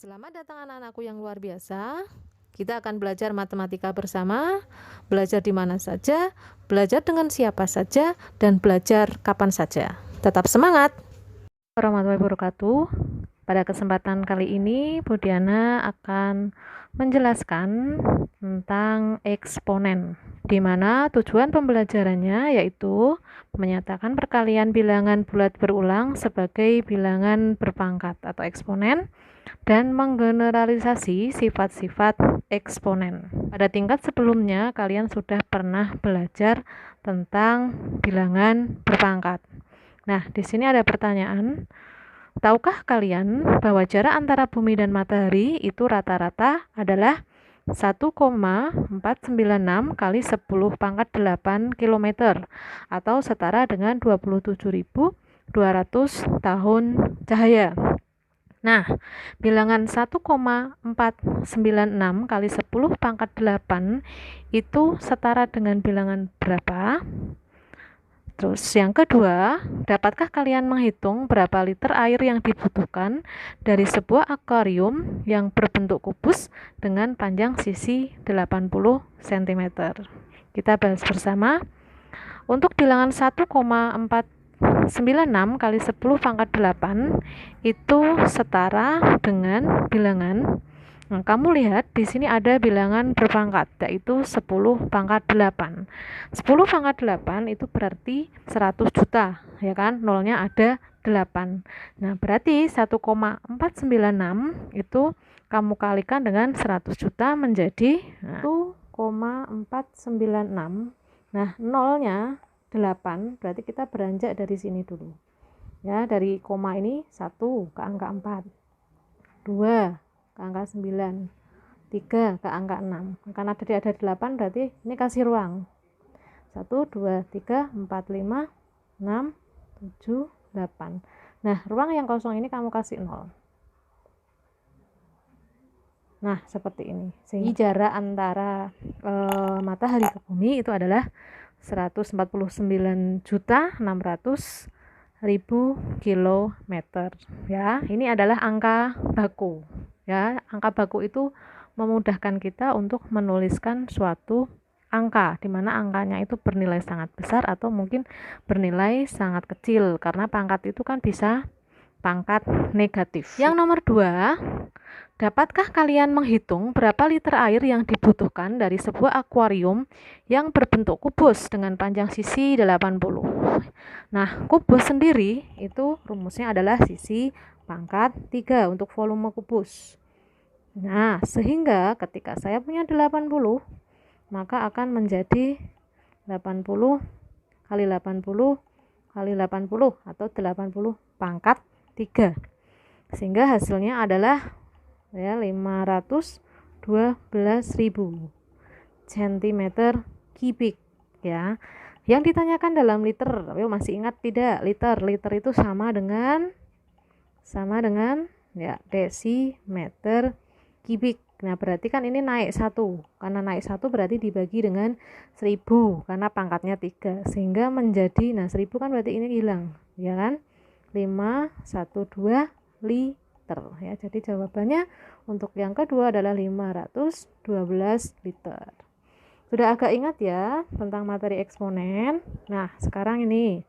Selamat datang anak-anakku yang luar biasa. Kita akan belajar matematika bersama, belajar di mana saja, belajar dengan siapa saja, dan belajar kapan saja. Tetap semangat! Warahmatullahi wabarakatuh. Pada kesempatan kali ini, Bu Diana akan menjelaskan tentang eksponen, di mana tujuan pembelajarannya yaitu menyatakan perkalian bilangan bulat berulang sebagai bilangan berpangkat atau eksponen, dan menggeneralisasi sifat-sifat eksponen. Pada tingkat sebelumnya, kalian sudah pernah belajar tentang bilangan berpangkat. Nah, di sini ada pertanyaan. Tahukah kalian bahwa jarak antara bumi dan matahari itu rata-rata adalah 1,496 kali 10 pangkat 8 km atau setara dengan 27.200 tahun cahaya. Nah, bilangan 1,496 kali 10 pangkat 8 itu setara dengan bilangan berapa? Terus yang kedua, dapatkah kalian menghitung berapa liter air yang dibutuhkan dari sebuah akuarium yang berbentuk kubus dengan panjang sisi 80 cm? Kita bahas bersama. Untuk bilangan 1,496 kali 10 pangkat 8 itu setara dengan bilangan. Nah, kamu lihat di sini ada bilangan berpangkat, yaitu 10 pangkat 8. 10 pangkat 8 itu berarti 100 juta, ya kan? Nolnya ada 8. Nah, berarti 1,496 itu kamu kalikan dengan 100 juta menjadi 1,496. Nah, nolnya 8, berarti kita beranjak dari sini dulu. Ya, dari koma ini 1 ke angka 4, 2 ke angka 9, 3 ke angka 6. Karena tadi ada 8, berarti ini kasih ruang. 1, 2, 3, 4, 5, 6, 7, 8. Nah, ruang yang kosong ini kamu kasih 0. Nah, seperti ini. Sehingga jarak antara matahari ke bumi itu adalah 149.600.000 kilometer. Ya, ini adalah angka baku. Ya, angka baku itu memudahkan kita untuk menuliskan suatu angka, di mana angkanya itu bernilai sangat besar atau mungkin bernilai sangat kecil, karena pangkat itu kan bisa pangkat negatif. Yang nomor 2, dapatkah kalian menghitung berapa liter air yang dibutuhkan dari sebuah akuarium yang berbentuk kubus dengan panjang sisi 80? Nah, kubus sendiri itu rumusnya adalah sisi pangkat 3 untuk volume kubus. Nah, sehingga ketika saya punya 80, maka akan menjadi 80 kali 80 kali 80 atau 80 pangkat 3. Sehingga hasilnya adalah 512.000 cm kubik, ya. Yang ditanyakan dalam liter, masih ingat tidak? Liter itu sama dengan ya desimeter kubik. Nah, berarti kan ini naik 1. Karena naik 1 berarti dibagi dengan 1000 karena pangkatnya 3. Sehingga menjadi 1000 kan berarti ini hilang, ya kan? 512 liter, ya. Jadi jawabannya untuk yang kedua adalah 512 liter. Sudah agak ingat ya tentang materi eksponen. Nah, sekarang ini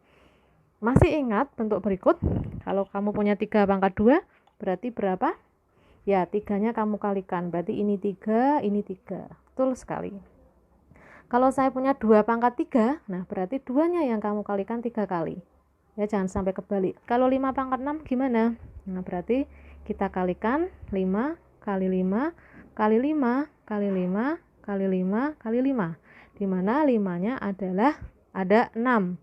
masih ingat bentuk berikut? Kalau kamu punya 3 pangkat 2, berarti berapa? Ya, 3-nya kamu kalikan. Berarti ini 3, ini 3. Betul sekali. Kalau saya punya 2 pangkat 3, nah berarti 2-nya yang kamu kalikan 3 kali. Ya, jangan sampai kebalik. Kalau 5 pangkat 6 gimana? Nah, berarti kita kalikan 5 kali 5 kali 5 kali 5 kali 5 kali 5. Di mana 5-nya adalah ada 6.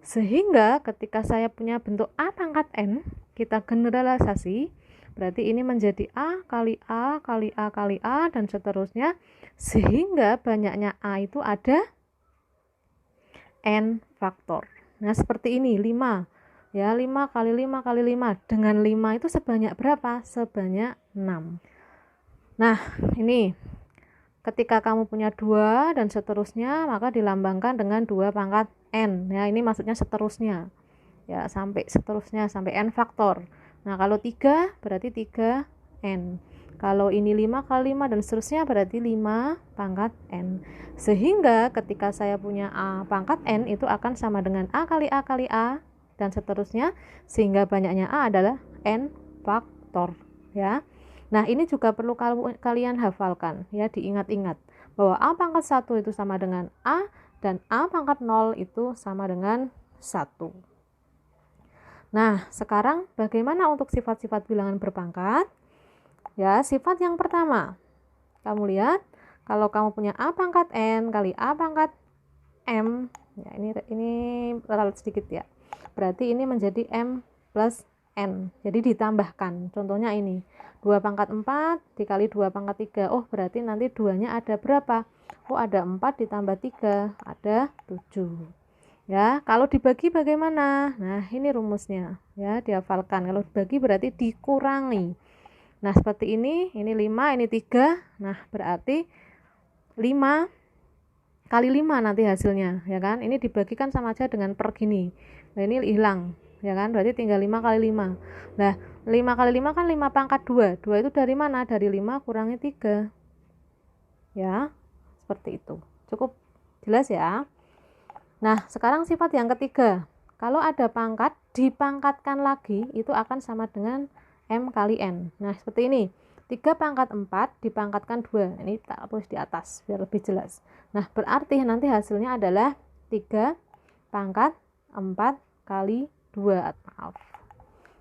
Sehingga ketika saya punya bentuk A pangkat N, kita generalisasi, berarti ini menjadi A kali A kali A kali A dan seterusnya, sehingga banyaknya A itu ada N faktor. Nah, seperti ini 5. Ya, 5 kali 5 kali 5. Dengan 5 itu sebanyak berapa? Sebanyak 6. Nah, ini ketika kamu punya 2 dan seterusnya, maka dilambangkan dengan 2 pangkat N. Ya, ini maksudnya seterusnya. Ya, sampai seterusnya sampai N faktor. Nah, kalau 3 berarti 3 N. Kalau ini 5 kali 5 dan seterusnya berarti 5 pangkat N. Sehingga ketika saya punya A pangkat N itu akan sama dengan A kali A kali A dan seterusnya, sehingga banyaknya A adalah N faktor ya. Nah, ini juga perlu kalian hafalkan ya, diingat-ingat bahwa A pangkat 1 itu sama dengan A dan A pangkat 0 itu sama dengan 1. Nah, sekarang bagaimana untuk sifat-sifat bilangan berpangkat? Ya, sifat yang pertama, kamu lihat kalau kamu punya A pangkat N kali A pangkat M, ya ini ralat sedikit ya, berarti ini menjadi M plus N, jadi ditambahkan. Contohnya ini 2 pangkat 4 dikali 2 pangkat 3, oh berarti nanti 2 nya ada berapa? Oh ada 4 ditambah 3, ada 7 ya. Kalau dibagi bagaimana? Nah ini rumusnya ya, dihafalkan. Kalau dibagi berarti dikurangi. Nah, seperti ini 5, ini 3. Nah, berarti 5 kali 5 nanti hasilnya, ya kan? Ini dibagikan sama aja dengan per gini. Nah, ini hilang, ya kan? Berarti tinggal 5 kali 5. Nah, 5 kali 5 kan 5 pangkat 2. 2 itu dari mana? Dari 5 kurangi 3. Ya, seperti itu. Cukup jelas ya? Nah, sekarang sifat yang ketiga. Kalau ada pangkat, dipangkatkan lagi, itu akan sama dengan M kali N. Nah, seperti ini. 3 pangkat 4 dipangkatkan 2. Ini tak tulis di atas biar lebih jelas. Nah, berarti nanti hasilnya adalah 3 pangkat 4 kali 2. Maaf.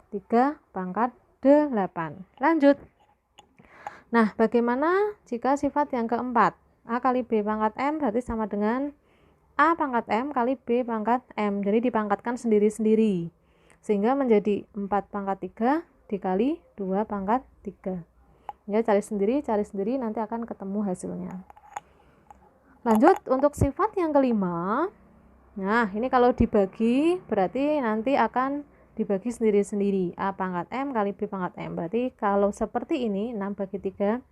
3 pangkat 8. Lanjut. Nah, bagaimana jika sifat yang keempat? A kali B pangkat M berarti sama dengan A pangkat M kali B pangkat M. Jadi dipangkatkan sendiri-sendiri. Sehingga menjadi 4 pangkat 3 dikali 2 pangkat 3. Ya, cari sendiri nanti akan ketemu hasilnya. Lanjut untuk sifat yang kelima. Nah, ini kalau dibagi berarti nanti akan dibagi sendiri-sendiri. A pangkat M kali B pangkat M. Berarti kalau seperti ini 6 bagi 3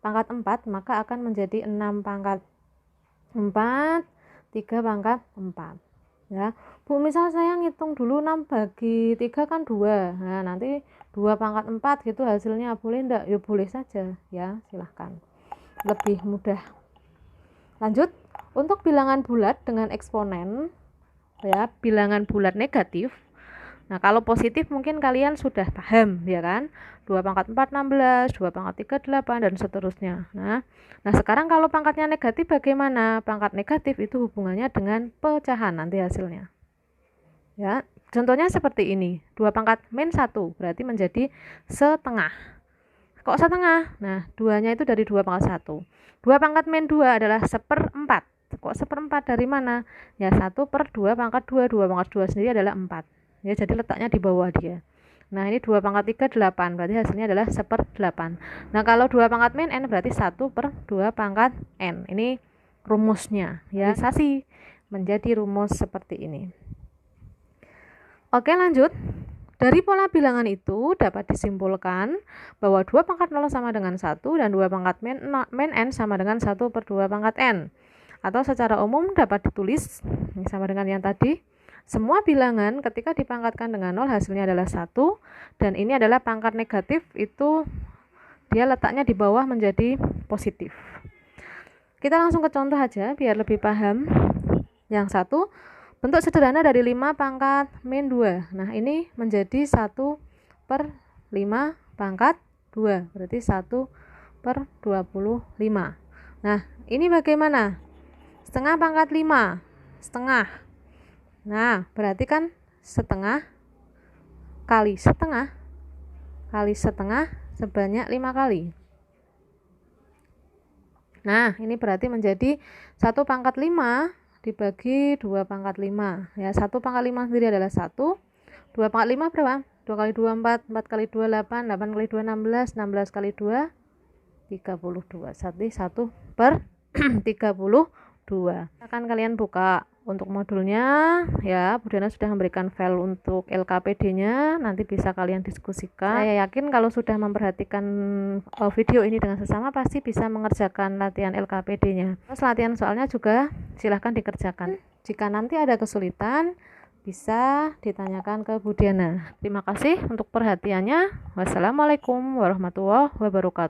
pangkat 4 maka akan menjadi 6 pangkat 4 3 pangkat 4. Ya, Bu, misal saya ngitung dulu 6 bagi 3 kan 2. Nah, nanti 2 pangkat 4 gitu hasilnya, boleh enggak? Ya boleh saja ya, silahkan. Lebih mudah. Lanjut, untuk bilangan bulat dengan eksponen ya, bilangan bulat negatif. Nah, kalau positif mungkin kalian sudah paham ya kan? 2 pangkat 4 16, 2 pangkat 3 8 dan seterusnya. Nah, sekarang kalau pangkatnya negatif bagaimana? Pangkat negatif itu hubungannya dengan pecahan nanti hasilnya. Ya, contohnya seperti ini. 2 pangkat min 1 berarti menjadi setengah. Kok setengah? Nah, 2-nya itu dari 2 pangkat 1. 2 pangkat min 2 adalah 1/4. Kok 1/4 dari mana? Ya, 1 per 2 pangkat 2. 2 pangkat 2 sendiri adalah 4. Ya, jadi letaknya di bawah dia. Nah, ini 2 pangkat 3 8, berarti hasilnya adalah 1/8. Nah, kalau 2 pangkat min n berarti 1 per 2 pangkat n. Ini rumusnya ya, realisasi menjadi rumus seperti ini. Oke, lanjut. Dari pola bilangan itu dapat disimpulkan bahwa 2 pangkat 0 sama dengan 1 dan 2 pangkat min n sama dengan 1 per 2 pangkat n. Atau secara umum dapat ditulis sama dengan yang tadi. Semua bilangan ketika dipangkatkan dengan 0 hasilnya adalah 1, dan ini adalah pangkat negatif, itu dia letaknya di bawah menjadi positif. Kita langsung ke contoh aja biar lebih paham. Yang satu, bentuk sederhana dari 5 pangkat min 2. Nah, ini menjadi 1 per 5 pangkat 2, berarti 1 per 25. Nah, ini bagaimana? Setengah pangkat 5, setengah. Nah, berarti kan setengah kali setengah sebanyak 5 kali. Nah, ini berarti menjadi 1 pangkat 5 dibagi 2 pangkat 5. Ya, 1 pangkat 5 sendiri adalah 1. 2 pangkat 5 berapa? 2 kali 2 4, 4 kali 2 8, 8 kali 2 16, 16 kali 2 32. Jadi 1 per 32. Akan kalian buka untuk modulnya ya, Bu Diana sudah memberikan file untuk LKPD-nya, nanti bisa kalian diskusikan. Saya yakin kalau sudah memperhatikan video ini dengan sesama pasti bisa mengerjakan latihan LKPD-nya. Terus latihan soalnya juga silahkan dikerjakan. Jika nanti ada kesulitan, bisa ditanyakan ke Bu Diana. Terima kasih untuk perhatiannya. Wassalamualaikum warahmatullahi wabarakatuh.